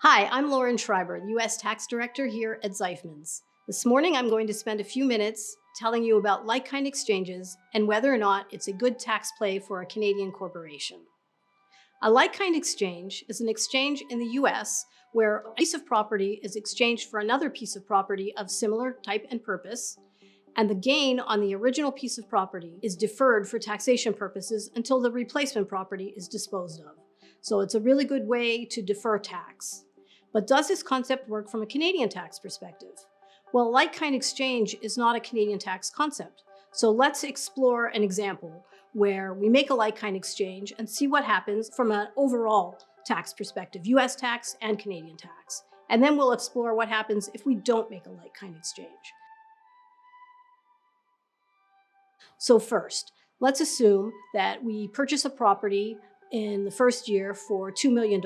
Hi, I'm Lauren Schreiber, the U.S. Tax Director here at Zeifmans. This morning, I'm going to spend a few minutes telling you about like-kind exchanges and whether or not it's a good tax play for a Canadian corporation. A like-kind exchange is an exchange in the U.S. where a piece of property is exchanged for another piece of property of similar type and purpose, and the gain on the original piece of property is deferred for taxation purposes until the replacement property is disposed of. So it's a really good way to defer tax. But does this concept work from a Canadian tax perspective? Well, like-kind exchange is not a Canadian tax concept. So let's explore an example where we make a like-kind exchange and see what happens from an overall tax perspective, US tax and Canadian tax. And then we'll explore what happens if we don't make a like-kind exchange. So first, let's assume that we purchase a property in the first year for $2 million.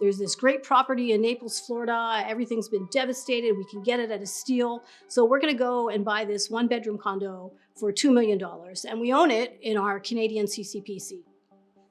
There's this great property in Naples, Florida. Everything's been devastated. We can get it at a steal. So we're going to go and buy this one-bedroom condo for $2 million, and we own it in our Canadian CCPC.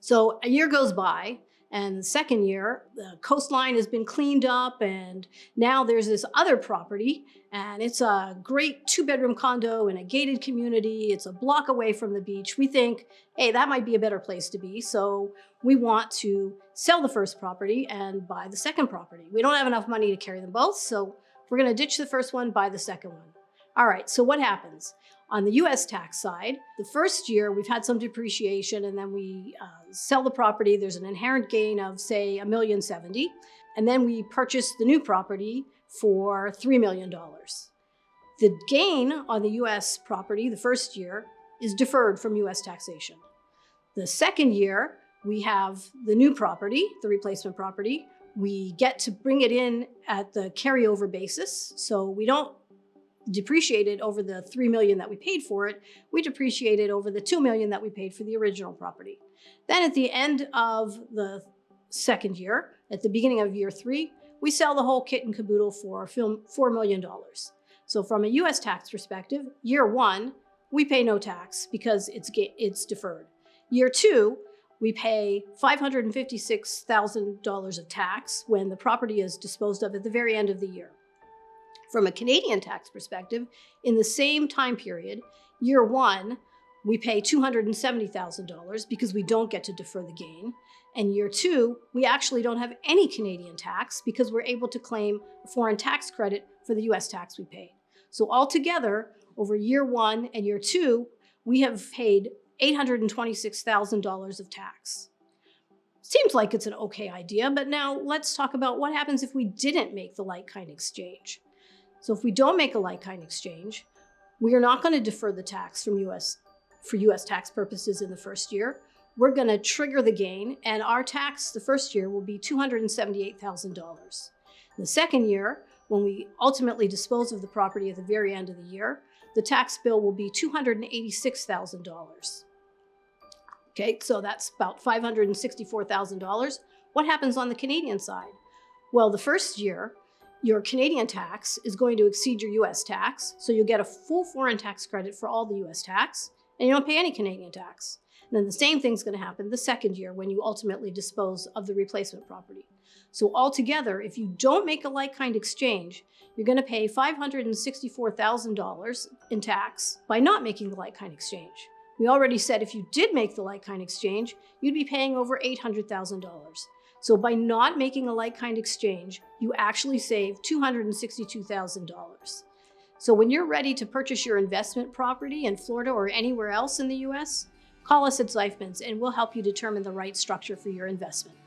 So a year goes by, and the second year, the coastline has been cleaned up, and now there's this other property, and it's a great two-bedroom condo in a gated community. It's a block away from the beach. We think, hey, that might be a better place to be, so we want to sell the first property and buy the second property. We don't have enough money to carry them both, so we're going to ditch the first one, buy the second one. All right, so what happens? On the US tax side, the first year we've had some depreciation, and then we sell the property. There's an inherent gain of, say, $1,070,000, and then we purchase the new property for $3 million. The gain on the US property the first year is deferred from US taxation. The second year, we have the new property, the replacement property. We get to bring it in at the carryover basis, so we don't depreciate it over the $3 million that we paid for it. We depreciate it over the $2 million that we paid for the original property. Then at the end of the second year, at the beginning of year 3, we sell the whole kit and caboodle for $4 million. So from a US tax perspective, year 1, we pay no tax because it's deferred. Year 2, we pay $556,000 of tax when the property is disposed of at the very end of the year. From a Canadian tax perspective, in the same time period, year 1, we pay $270,000 because we don't get to defer the gain. And year 2, we actually don't have any Canadian tax because we're able to claim a foreign tax credit for the US tax we paid. So altogether, over year 1 and year 2, we have paid $826,000 of tax. Seems like it's an okay idea, but now let's talk about what happens if we didn't make the like-kind exchange. So if we don't make a like-kind exchange, we are not going to defer the tax for US tax purposes in the first year. We're going to trigger the gain, and our tax the first year will be $278,000. The second year, when we ultimately dispose of the property at the very end of the year, the tax bill will be $286,000. Okay, so that's about $564,000. What happens on the Canadian side? Well, the first year, your Canadian tax is going to exceed your US tax, so you'll get a full foreign tax credit for all the US tax, and you don't pay any Canadian tax. And then the same thing's going to happen the second year when you ultimately dispose of the replacement property. So altogether, if you don't make a like-kind exchange, you're going to pay $564,000 in tax by not making the like-kind exchange. We already said if you did make the like-kind exchange, you'd be paying over $800,000. So by not making a like-kind exchange, you actually save $262,000. So when you're ready to purchase your investment property in Florida or anywhere else in the US, call us at Zeifmans and we'll help you determine the right structure for your investment.